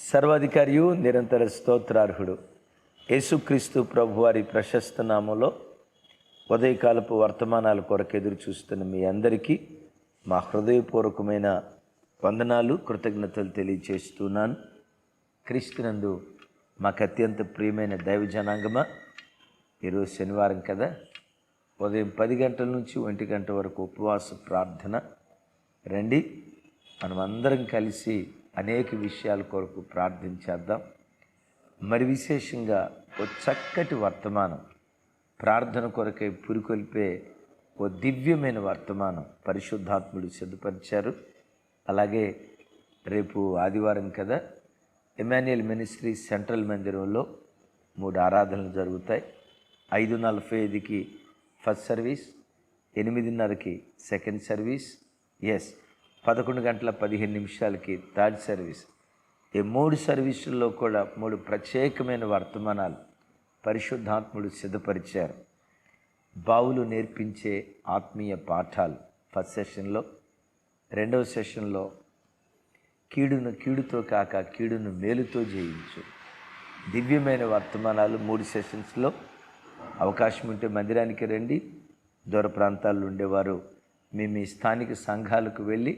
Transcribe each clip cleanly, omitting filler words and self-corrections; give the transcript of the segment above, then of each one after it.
సర్వాధికారియు నిరంతర స్తోత్రార్హుడు యేసుక్రీస్తు ప్రభువారి ప్రశస్త నామంలో ఉదయకాలపు వర్తమానాల కొరకు ఎదురు చూస్తున్న మీ అందరికీ మా హృదయపూర్వకమైన వందనాలు, కృతజ్ఞతలు తెలియజేస్తున్నాను. క్రీస్తునందు మాకు అత్యంత ప్రియమైన దైవ జనాంగమా, ఈరోజు శనివారం కదా, ఉదయం 10 గంటల నుంచి 1 గంట వరకు ఉపవాస ప్రార్థన. రండి, మనం అందరం కలిసి అనేక విషయాల కొరకు ప్రార్థించేద్దాం. మరి విశేషంగా ఓ చక్కటి వర్తమానం, ప్రార్థన కొరకై పురికొల్పే ఓ దివ్యమైన వర్తమానం పరిశుద్ధాత్ముడు సిద్ధపరిచారు. అలాగే రేపు ఆదివారం కదా, ఎమాన్యుయల్ మినిస్ట్రీ సెంట్రల్ మందిరంలో 3 ఆరాధనలు జరుగుతాయి. 5:45కి ఫస్ట్ సర్వీస్, 8:30కి సెకండ్ సర్వీస్, 11:15 థర్డ్ సర్వీస్. ఈ 3 సర్వీసుల్లో కూడా 3 ప్రత్యేకమైన వర్తమానాలు పరిశుద్ధాత్ముడు సిద్ధపరిచారు. బావులు నేర్పించే ఆత్మీయ పాఠాలు ఫస్ట్ సెషన్లో, రెండవ సెషన్లో కీడును కీడుతో కాక కీడును మేలుతో జయించు, దివ్యమైన వర్తమానాలు 3 సెషన్స్లో. అవకాశం ఉంటే మందిరానికి రండి. దూర ప్రాంతాల్లో ఉండేవారు మీ స్థానిక సంఘాలకు వెళ్ళి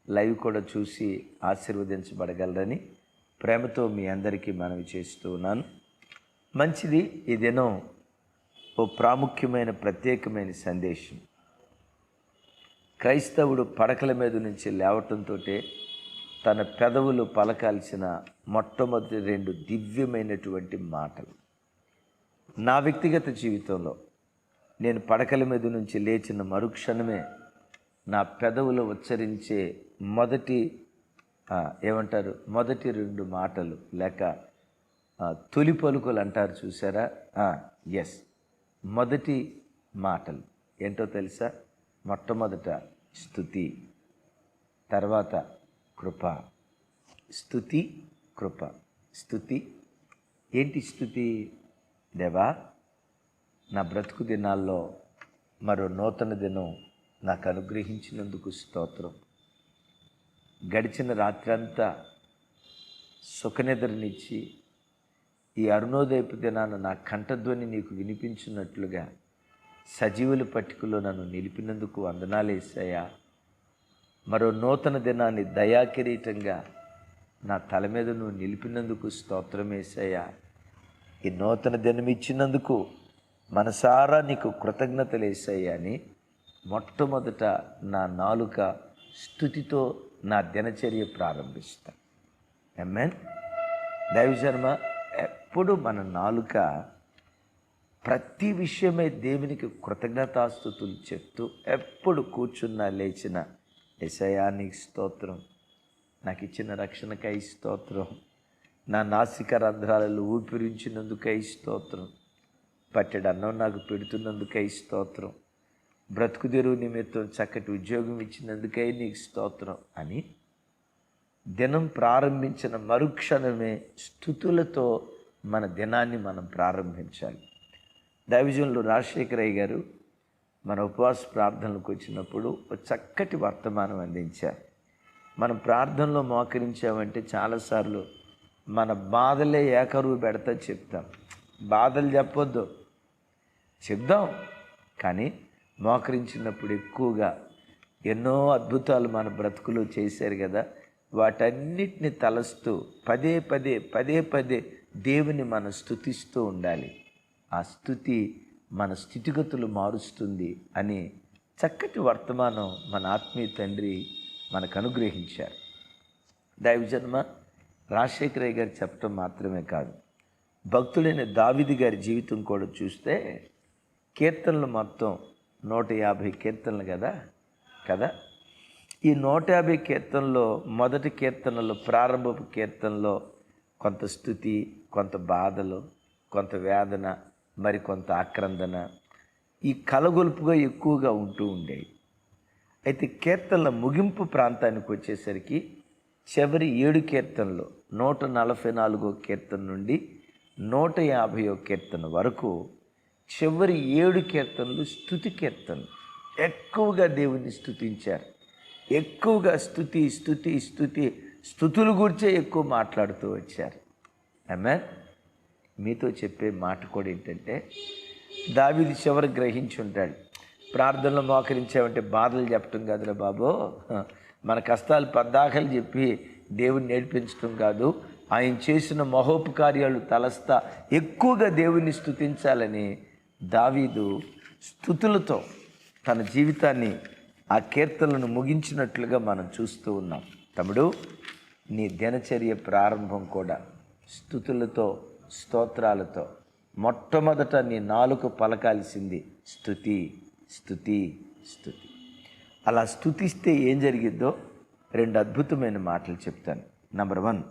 లైవ్ కూడా చూసి ఆశీర్వదించబడగలరని ప్రేమతో మీ అందరికీ మనవి చేస్తూ ఉన్నాను. మంచిది, ఈ దినం ఓ ప్రాముఖ్యమైన ప్రత్యేకమైన సందేశం. క్రైస్తవుడు పడకల మీద నుంచి లేవటంతో తన పెదవులు పలకాల్సిన మొట్టమొదటి 2 దివ్యమైనటువంటి మాటలు. నా వ్యక్తిగత జీవితంలో నేను పడకల మీద నుంచి లేచిన మరుక్షణమే నా పెదవులు ఉచ్చరించే మొదటి 2 మాటలు, లేక తొలి పలుకులు అంటారు చూసారా, మొదటి మాటలు ఏంటో తెలుసా? మొట్టమొదట స్తుతి, తర్వాత కృప. స్తుతి, కృప. స్తుతి ఏంటి? స్తుతి, దేవా నా బ్రతుకు దినాల్లో మరో నూతన దినం నాకు అనుగ్రహించినందుకు స్తోత్రం. గడిచిన రాత్రంతా సుఖనిద్రనిచ్చి ఈ అరుణోదయపు దినాన నా కంఠధ్వని నీకు వినిపించినట్లుగా సజీవుల పట్టికలో నన్ను నిలిపినందుకు వందనాలేసయ్యా. మరో నూతన దినాన్ని దయాకిరీటంగా నా తల మీద నువ్వు నిలిపినందుకు స్తోత్రమేసయ్యా. ఈ నూతన దినం ఇచ్చినందుకు మనసారా నీకు కృతజ్ఞతలేసయ్యా అని మొట్టమొదట నా నాలుక స్తుతితో నా దినచర్య ప్రారంభిస్తా. ఆమేన్. దైవజన్మ, ఎప్పుడు మన నాలుక ప్రతి విషయమై దేవునికి కృతజ్ఞతాస్తుతులు చెప్తూ ఎప్పుడు కూర్చున్నా లేచిన, యేసయ్యా నీకు స్తోత్రం, నాకు ఇచ్చిన రక్షణకై స్తోత్రం, నా నాసిక రంధ్రాలలో ఊపిరించినందుకై స్తోత్రం, పట్టెడు అన్నం నాకు పెడుతున్నందుకై స్తోత్రం, బ్రతుకు తెరువు నిమిత్తం చక్కటి ఉద్యోగం ఇచ్చినందుకై నీకు స్తోత్రం అని దినం ప్రారంభించిన మరుక్షణమే స్తుతులతో మన దినాన్ని మనం ప్రారంభించాలి. దైవజనులు రాజశేఖరయ్య గారు మన ఉపవాస ప్రార్థనలకు వచ్చినప్పుడు ఒక చక్కటి వర్తమానం అందించారు. మనం ప్రార్థనలో మోకరించామంటే చాలాసార్లు మన బాధలే ఏకరువు పెడతా చెప్తాం. బాధలు చెప్పొద్దు, చెప్దాం, కానీ మోకరించినప్పుడు ఎక్కువగా ఎన్నో అద్భుతాలు మన బ్రతుకులో చేశారు కదా, వాటన్నిటిని తలస్తూ పదే పదే దేవుని మనం స్తుతిస్తూ ఉండాలి. ఆ స్తుతి మన స్థితిగతులు మారుస్తుంది అని చక్కటి వర్తమానం మన ఆత్మీయ తండ్రి మనకు అనుగ్రహించారు. దైవజన్మ, రాజశేఖరయ్య గారు చెప్పడం మాత్రమే కాదు, భక్తుడైన దావీదు గారి జీవితం కూడా చూస్తే కీర్తనలు మొత్తం 150 కీర్తనలు కదా. ఈ 150 కీర్తనలో మొదటి కీర్తనలో, ప్రారంభపు కీర్తనలో కొంత స్తుతి, కొంత బాధలు, కొంత వేదన, మరి కొంత ఆక్రందన, ఈ కలగొలుపుగా ఎక్కువగా ఉంటూ ఉండేవి. అయితే కీర్తనల ముగింపు ప్రాంతానికి వచ్చేసరికి చివరి 7 కీర్తనలు 144వ కీర్తన నుండి 150వ కీర్తన వరకు చివరి 7 కీర్తనలు స్తుతి కీర్తనలు. ఎక్కువగా దేవుని స్తుతించారు. ఎక్కువగా స్తుతి స్తుతి స్తుతి స్తుతులు గురించే ఎక్కువ మాట్లాడుతూ వచ్చారు. ఆమేన్. మీతో చెప్పే మాట కూడా ఏంటంటే, దావీదు చివరికి గ్రహించి ఉంటాడు. ప్రార్థనలో మోకరించామంటే బాధలు చెప్పటం కాదురా బాబు, మన కష్టాలు పద్దాకలు చెప్పి దేవుని నేర్పించడం కాదు, ఆయన చేసిన మహోపకార్యాలు తలస్తా ఎక్కువగా దేవుని స్తుతించాలని దావీదు స్తుతులతో తన జీవితాన్ని ఆ కీర్తనలను ముగించినట్లుగా మనం చూస్తూ ఉన్నాం. తమ్ముడు, నీ దినచర్య ప్రారంభం కూడా స్తుతులతో, స్తోత్రాలతో. మొట్టమొదట నీ నాలుక పలకాల్సింది స్తుతి, స్తుతి, స్తుతి. అలా స్తుతిస్తే ఏం జరిగిద్దో 2 అద్భుతమైన మాటలు చెప్తాను. నంబర్ 1,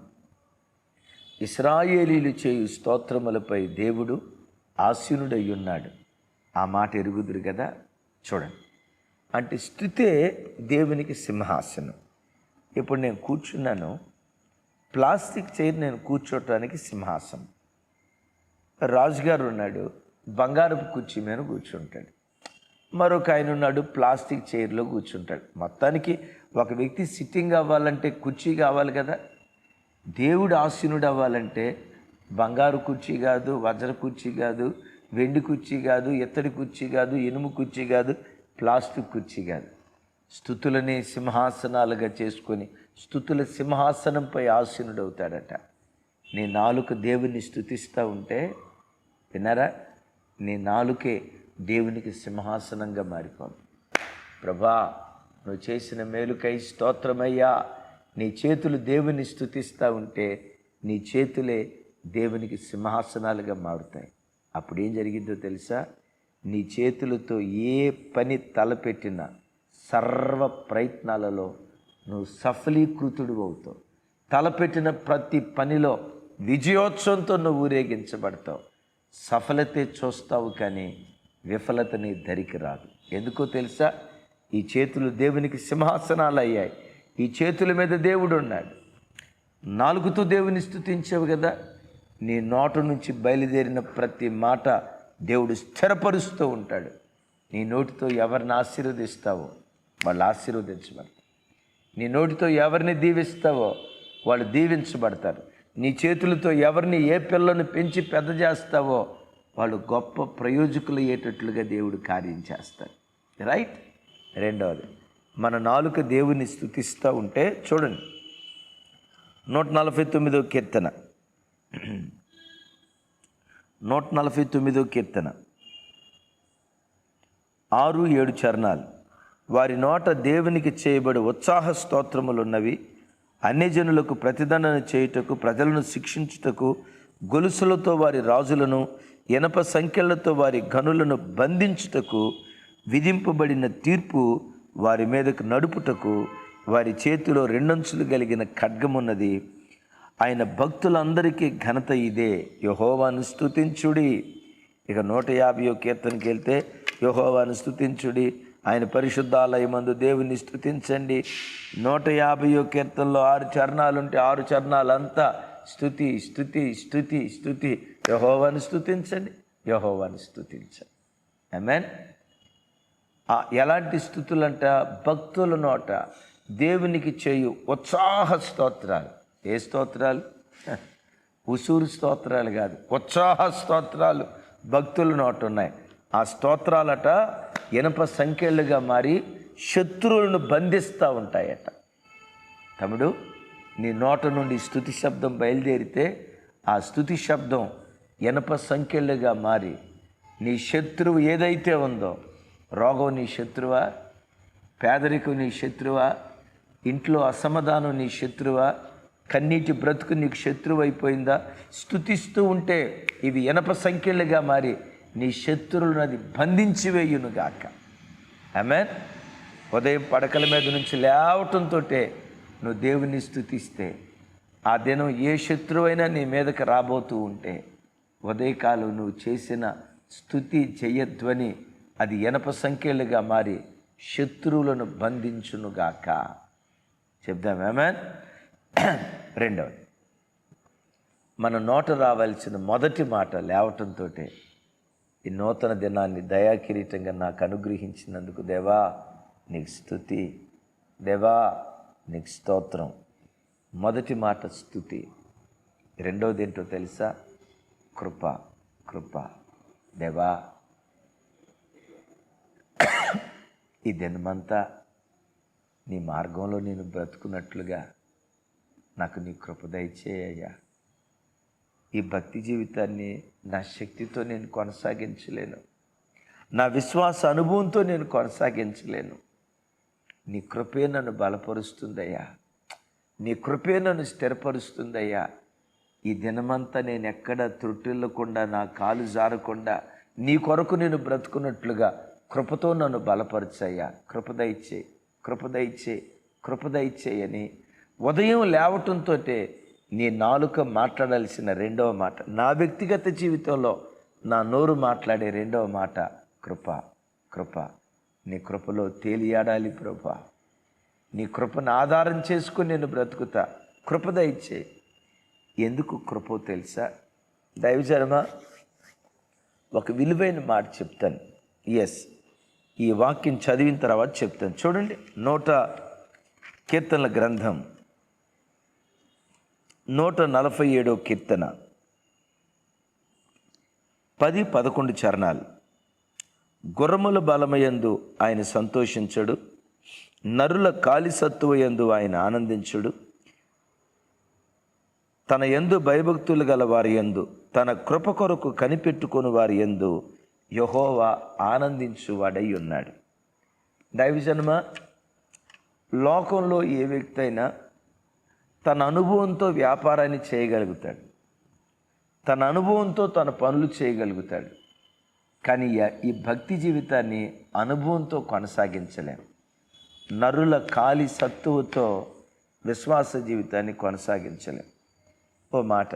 ఇశ్రాయేలీలు చేయు స్తోత్రములపై దేవుడు ఆసీనుడై ఉన్నాడు. ఆ మాట ఎరుగుదురు కదా. చూడండి, అంటే స్తుతే దేవునికి సింహాసనం. ఇప్పుడు నేను కూర్చున్నాను, ప్లాస్టిక్ చైర్ నేను కూర్చోటానికి సింహాసనం. రాజుగారు ఉన్నాడు, బంగారపు కుర్చీ మీద కూర్చుంటాడు. మరొక ఆయన ఉన్నాడు, ప్లాస్టిక్ చైర్లో కూర్చుంటాడు. మొత్తానికి ఒక వ్యక్తి సిట్టింగ్ అవ్వాలంటే కుర్చీ కావాలి కదా. దేవుడు ఆసీనుడు అవ్వాలంటే బంగారు కుర్చీ కాదు, వజ్ర కుర్చీ కాదు, వెండి కుర్చీ కాదు, ఇత్తడి కుర్చీ కాదు, ఇనుము కుర్చీ కాదు, ప్లాస్టిక్ కుర్చీ కాదు. స్తుతులని సింహాసనాలుగా చేసుకొని స్తుతుల సింహాసనంపై ఆసీనుడవుతాడట. నీ నాలుక దేవుని స్తుతిస్తూ ఉంటే, విన్నారా, నీ నాలుకే దేవునికి సింహాసనంగా మారిపోదు. ప్రభా, నువ్వు చేసిన మేలుకై స్తోత్రమయ్యా. నీ చేతులు దేవుని స్తుతిస్తూ ఉంటే నీ చేతులే దేవునికి సింహాసనాలుగా మారుతాయి. అప్పుడు ఏం జరిగిందో తెలుసా? నీ చేతులతో ఏ పని తలపెట్టినా సర్వ ప్రయత్నాలలో నువ్వు సఫలీకృతుడు అవుతావు. తలపెట్టిన ప్రతి పనిలో విజయోత్సవంతో నువ్వు ఊరేగించబడతావు. సఫలతే చూస్తావు, కానీ విఫలత నీ దరికి రాదు. ఎందుకో తెలుసా? ఈ చేతులు దేవునికి సింహాసనాలు అయ్యాయి. ఈ చేతుల మీద దేవుడు ఉన్నాడు. నాలుగుతో దేవుని స్తుతించావు కదా, నీ నోట నుంచి బయలుదేరిన ప్రతి మాట దేవుడు స్థిరపరుస్తూ ఉంటాడు. నీ నోటితో ఎవరిని ఆశీర్వదిస్తావో వాళ్ళు ఆశీర్వదించబడతారు. నీ నోటితో ఎవరిని దీవిస్తావో వాళ్ళు దీవించబడతారు. నీ చేతులతో ఎవరిని, ఏ పిల్లను పెంచి పెద్ద చేస్తావో వాళ్ళు గొప్ప ప్రయోజకులు అయ్యేటట్లుగా దేవుడు కార్యం చేస్తాడు. రైట్. రెండవది, మన నాలుక దేవుని స్తుతిస్తూ ఉంటే చూడండి, 149వ కీర్తన 149వ కీర్తన 6-7 చరణాలు. వారి నోట దేవునికి చేయబడి ఉత్సాహ స్తోత్రములున్నవి. అన్యజనులకు ప్రతిదండన చేయుటకు, ప్రజలను శిక్షించుటకు, గొలుసులతో వారి రాజులను, ఇనప సంకెళ్లతో వారి గనులను బంధించుటకు, విధింపబడిన తీర్పు వారి మీదకు నడుపుటకు, వారి చేతిలో 2 అంచులు కలిగిన ఖడ్గమున్నది. ఆయన భక్తులందరికీ ఘనత ఇదే. యెహోవాను స్తుతించుడి. ఇక 150వ కీర్తనకి వెళ్తే, యెహోవాను స్తుతించుడి, ఆయన పరిశుద్ధాలయమందు దేవుని స్తుతించండి. 150వ కీర్తనలో 6 చరణాలు ఉంటే 6 చరణాలంతా స్తుతి, స్తుతి, స్తుతి, స్తుతి. యెహోవాను స్తుతించండి, యెహోవాను స్తుతించండి. ఆమేన్. ఎలాంటి స్థుతులంట? భక్తుల నోట దేవునికి చేయు ఉత్సాహ స్తోత్రాలు. ఏ స్తోత్రాలు? ఉసూరు స్తోత్రాలు కాదు, ఉత్సాహ స్తోత్రాలు భక్తుల నోట ఉన్నాయి. ఆ స్తోత్రాలట ఇనప సంకెళ్ళుగా మారి శత్రువులను బంధిస్తూ ఉంటాయట. తమ్ముడు, నీ నోట నుండి స్తుతి శబ్దం బయలుదేరితే ఆ స్తుతి శబ్దం ఇనప సంకెళ్ళుగా మారి నీ శత్రువు ఏదైతే ఉందో, రోగం నీ శత్రువా, పేదరికం నీ శత్రువా, ఇంట్లో అసమాధానం నీ శత్రువా, కన్నీటి బ్రతుకు నీకు శత్రువు అయిపోయిందా, స్తుతిస్తూ ఉంటే ఇవి ఇనప సంఖ్యలుగా మారి నీ శత్రువులను అది బంధించి వేయునుగాక. ఆమేన్. ఉదయం పడకల మీద నుంచి లేవటంతో నువ్వు దేవుని స్తుతిస్తే ఆ దినం ఏ శత్రువైనా నీ మీదకి రాబోతూ ఉంటే ఉదయకాలం నువ్వు చేసిన స్తుతి జయధ్వని అది ఇనప సంఖ్యలుగా మారి శత్రువులను బంధించునుగాక. చెప్దాం ఆమేన్. రెండవది, మన నోట రావాల్సిన మొదటి మాట లేవటంతో, ఈ నూతన దినాన్ని దయాకిరీటంగా నాకు అనుగ్రహించినందుకు దేవా నీకు స్తుతి, దేవా నీకు స్తోత్రం, మొదటి మాట స్తుతి, రెండవది ఏంటో తెలుసా? కృప. కృప. దేవా, ఈ దినమంతా నీ మార్గంలో నేను బ్రతుకున్నట్లుగా నాకు నీ కృప దయచేయ్యా. ఈ భక్తి జీవితాన్ని నా శక్తితో నేను కొనసాగించలేను, నా విశ్వాస అనుభవంతో నేను కొనసాగించలేను. నీ కృపే నన్ను బలపరుస్తుందయ్యా, నీ కృపే నన్ను స్థిరపరుస్తుందయ్యా. ఈ దినమంతా నేను ఎక్కడ త్రుటిల్లకుండా, నా కాలు జారకుండా నీ కొరకు నేను బ్రతుకున్నట్లుగా కృపతో నన్ను బలపరచయ్యా. కృప దయచే, కృప దయచే, కృప దయచేయని ఉదయం లేవటంతో నీ నాలుక మాట్లాడాల్సిన రెండవ మాట, నా వ్యక్తిగత జీవితంలో నా నోరు మాట్లాడే రెండవ మాట కృప. కృప. నీ కృపలో తేలియాడాలి ప్రభా. నీ కృపను ఆధారం చేసుకుని నేను బ్రతుకుతా. కృప దయచే. ఎందుకు కృపో తెలుసా? దైవజనమా, ఒక విలువైన మాట చెప్తాను. ఈ వాక్యం చదివిన తర్వాత చెప్తాను. చూడండి, 100 కీర్తనల గ్రంథం 147 కీర్తన 10-11 చరణాలు. గుర్రముల బలమయందు ఆయన సంతోషించడు, నరుల కాలి సత్తువయందు ఆయన ఆనందించుడు. తన యందు భయభక్తులు గల వారి యందు, తన కృప కొరకు కనిపెట్టుకుని వారి యందు యెహోవా ఆనందించువాడై ఉన్నాడు. దైవజన్మ, లోకంలో ఏ వ్యక్తి అయినా తన అనుభవంతో వ్యాపారాన్ని చేయగలుగుతాడు, తన అనుభవంతో తన పనులు చేయగలుగుతాడు. కానీ ఈ భక్తి జీవితాన్ని అనుభవంతో కొనసాగించలేం. నరుల కాలి సత్తువతో విశ్వాస జీవితాన్ని కొనసాగించలేం. ఓ మాట,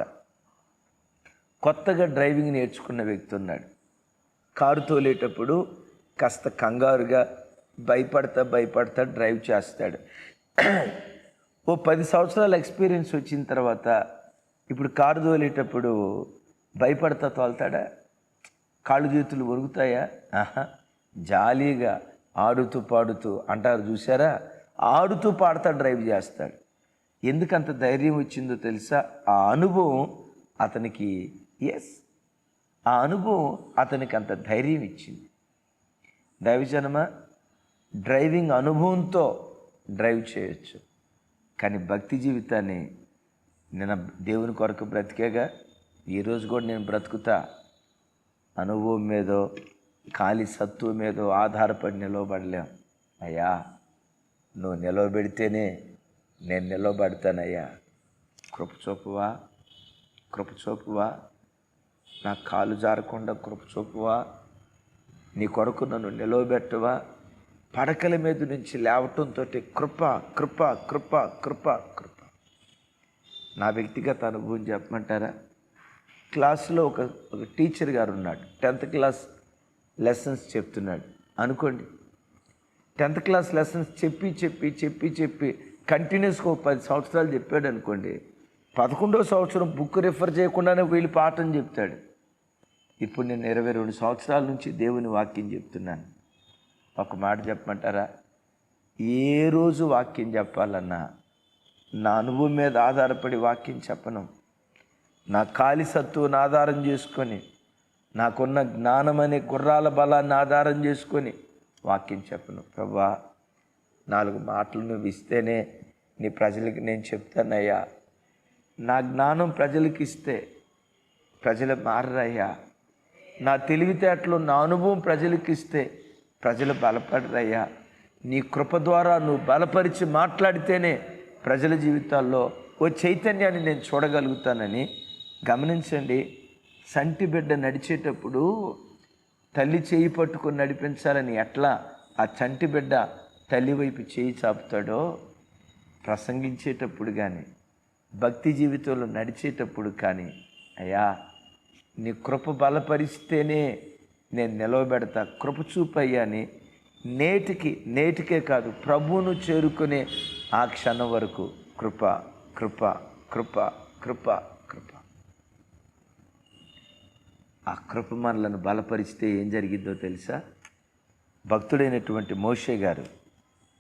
కొత్తగా డ్రైవింగ్ నేర్చుకున్న వ్యక్తి ఉన్నాడు. కారు తోలేటప్పుడు కాస్త కంగారుగా భయపడతా డ్రైవ్ చేస్తాడు. ఓ 10 సంవత్సరాల ఎక్స్పీరియన్స్ వచ్చిన తర్వాత ఇప్పుడు కారు తోలేటప్పుడు భయపడతా తోలుతాడా? కాళ్ళు చేతులు వణుకుతాయా? జాలీగా ఆడుతూ పాడుతూ అంటారు చూసారా, ఆడుతూ పాడుతా డ్రైవ్ చేస్తాడు. ఎందుకంత ధైర్యం వచ్చిందో తెలుసా? ఆ అనుభవం అతనికి ఆ అనుభవం అతనికి అంత ధైర్యం ఇచ్చింది. దైవజనమా, డ్రైవింగ్ అనుభవంతో డ్రైవ్ చేయొచ్చు, కానీ భక్తి జీవితాన్ని నేను దేవుని కొరకు బ్రతికేగా, ఈరోజు కూడా నేను బ్రతుకుతా. అనుభవం మీదో ఖాళీ సత్తువ మీదో ఆధారపడి నిలవబడలేం. అయ్యా, నువ్వు నిలవబెడితేనే నేను నిలవబడతానయ్యా. కృప చూపువా, కృప చూపువా, నా కాలు జారకుండా కృప చూపువా, నీ కొరకు నన్ను నిలవబెట్టవా. పడకల మీద నుంచి లేవటంతో కృప కృప కృప కృప కృప. నా వ్యక్తిగత అనుభవం చెప్పమంటారా? క్లాసులో ఒక టీచర్ గారు ఉన్నాడు, 10th క్లాస్ లెసన్స్ చెప్తున్నాడు అనుకోండి. 10th క్లాస్ లెసన్స్ చెప్పి కంటిన్యూస్గా 10 సంవత్సరాలు చెప్పాడు అనుకోండి. 11వ సంవత్సరం బుక్ రిఫర్ చేయకుండానే వీళ్ళు పాఠం చెప్తాడు. ఇప్పుడు నేను 22 సంవత్సరాల నుంచి దేవుని వాక్యం చెప్తున్నాను. ఒక మాట చెప్పమంటారా? ఏ రోజు వాక్యం చెప్పాలన్నా నా అనుభవం మీద ఆధారపడి వాక్యం చెప్పను. నా ఖాళీ సత్తువును ఆధారం చేసుకొని, నాకున్న జ్ఞానం అనే గుర్రాల బలాన్ని ఆధారం చేసుకొని వాక్యం చెప్పను. ప్రభా, 4 మాటలు నువ్వు ఇస్తేనే నీ ప్రజలకి నేను చెప్తానయ్యా. నా జ్ఞానం ప్రజలకి ఇస్తే ప్రజలు మారరయ్యా. నా తెలివితేటలు, నా అనుభవం ప్రజలకి ఇస్తే ప్రజలు బలపడరయ్యా. నీ కృప ద్వారా నువ్వు బలపరిచి మాట్లాడితేనే ప్రజల జీవితాల్లో ఓ చైతన్యాన్ని నేను చూడగలుగుతానని గమనించండి. సంటి బిడ్డ నడిచేటప్పుడు తల్లి చేయి పట్టుకొని నడిపించాలని ఎట్లా ఆ చంటి బిడ్డ తల్లి వైపు చేయి చాపుతాడో, ప్రసంగించేటప్పుడు కానీ భక్తి జీవితంలో నడిచేటప్పుడు కానీ, అయ్యా నీ కృప బలపరిస్తేనే నేను నిలవబెడతా, కృప చూపయ్యా అని నేటికే కాదు ప్రభువును చేరుకునే ఆ క్షణం వరకు కృప కృప కృప కృప కృప. ఆ కృప మనలను బలపరిస్తే ఏం జరిగిద్దో తెలుసా? భక్తుడైనటువంటి మోషే గారు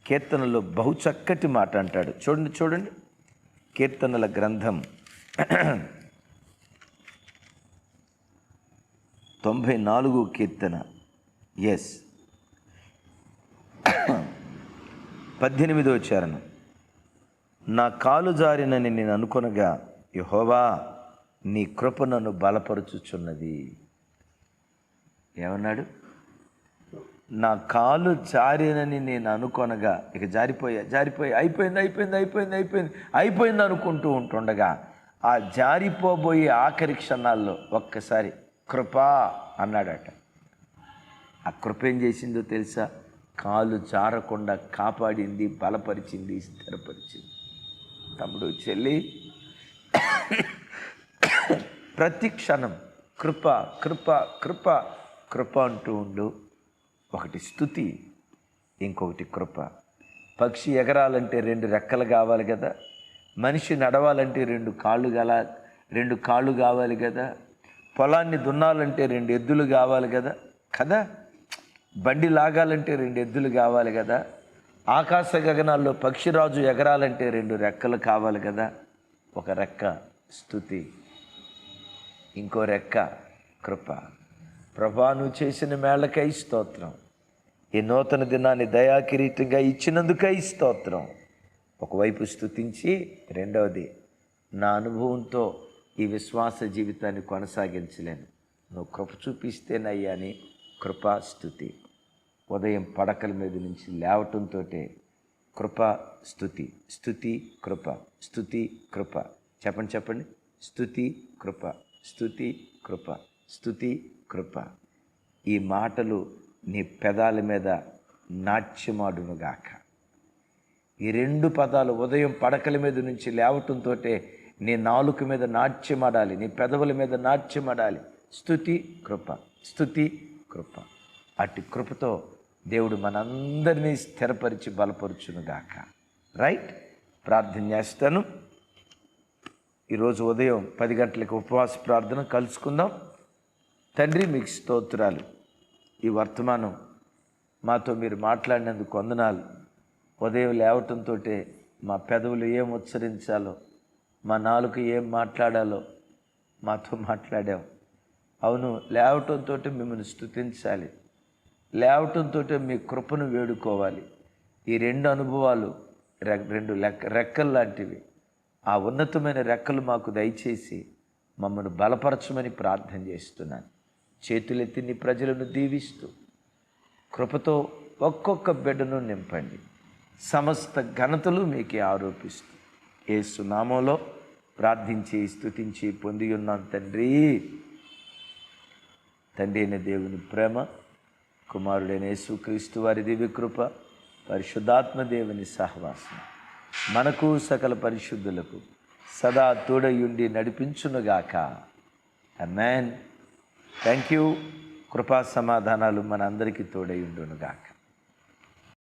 కీర్తనలో బహు చక్కటి మాట అంటాడు. చూడండి కీర్తనల గ్రంథం 94 కీర్తన 18వ చరణం. నా కాలు జారినని నేను అనుకొనగా యెహోవా నీ కృప నన్ను బలపరుచుచున్నది. ఏమన్నాడు? నా కాలు జారినని నేను అనుకొనగా, ఇక జారిపోయి అయిపోయింది అనుకుంటూ ఉంటుండగా ఆ జారిపోబోయే ఆఖరి క్షణాల్లో ఒక్కసారి కృపా అన్నాడట. ఆ కృప ఏం చేసిందో తెలుసా? కాలు జారకుండా కాపాడింది, బలపరిచింది, స్థిరపరిచింది. తమ్ముడు, చెల్లి, ప్రతి క్షణం కృప కృప కృప కృప అంటూ ఉండు. ఒకటి స్తుతి, ఇంకొకటి కృప. పక్షి ఎగరాలంటే 2 రెక్కలు కావాలి కదా. మనిషి నడవాలంటే 2 కాళ్ళు కావాలి కదా. పొలాన్ని దున్నాలంటే 2 ఎద్దులు కావాలి కదా. బండి లాగాలంటే 2 ఎద్దులు కావాలి కదా. ఆకాశ గగనాల్లో పక్షిరాజు ఎగరాలంటే 2 రెక్కలు కావాలి కదా. ఒక రెక్క స్తుతి, ఇంకో రెక్క కృప. ప్రభా, నువ్వు చేసిన మేళ్ళకై స్తోత్రం. ఈ నూతన దినాన్ని దయాకిరీటంగా ఇచ్చినందుకై స్తోత్రం. ఒకవైపు స్తుతించి, రెండవది నా అనుభవంతో ఈ విశ్వాస జీవితాన్ని కొనసాగించలేను, నువ్వు కృప చూపిస్తేనయ్యా అని కృపా స్తుతి. ఉదయం పడకల మీద నుంచి లేవటంతో కృప స్తుతి, స్తుతి కృప, స్తుతి కృప. చెప్పండి. స్తుతి కృప, స్తుతి కృప, స్తుతి కృప. ఈ మాటలు నీ పెదాల మీద నాట్యమాడునుగాక. ఈ 2 పదాలు ఉదయం పడకల మీద నుంచి లేవటంతో నీ నాలుక మీద నాట్యమాడాలి, నీ పెదవుల మీద నాట్యమాడాలి. స్తుతి కృప, స్తుతి కృప. అట్టి కృపతో దేవుడు మనందరినీ స్థిరపరిచి బలపరుచునుగాక. రైట్? ప్రార్థన చేస్తాను. ఈరోజు ఉదయం 10 గంటలకు ఉపవాస ప్రార్థన కలుసుకుందాం. తండ్రి, మీకు స్తోత్రాలు. ఈ వర్తమానం మాతో మీరు మాట్లాడినందుకు వందనాలు. ఉదయం లేవటంతో మా పెదవులు ఏం ఉచ్చరించాలో, మా నాలుక ఏం మాట్లాడాలో మాతో మాట్లాడాం. అవును, లేవటంతో మిమ్మల్ని స్తుతించాలి, లేవటంతో మీ కృపను వేడుకోవాలి. ఈ 2 అనుభవాలు 2 రెక్కలు లాంటివి. ఆ ఉన్నతమైన రెక్కలు మాకు దయచేసి మమ్మల్ని బలపరచమని ప్రార్థన చేస్తున్నాను. చేతులెత్తి నీ ప్రజలను దీవిస్తూ కృపతో ఒక్కొక్క బిడ్డను నింపండి. సమస్త ఘనతలు మీకే ఆరోపిస్తూ యేసు నామములో ప్రార్థించి స్తుతించి పొంది ఉన్నాం తండ్రి. తండ్రి అయిన దేవుని ప్రేమ, కుమారుడైన యేసుక్రీస్తు వారి దివ్య కృప, పరిశుద్ధాత్మ దేవుని సహవాసం మనకు సకల పరిశుద్ధులకు సదా తోడయుండి నడిపించునుగాక. ఆమేన్. Thank you. కృపా సమాధానాలు మన అందరికీ తోడయుండునుగాక.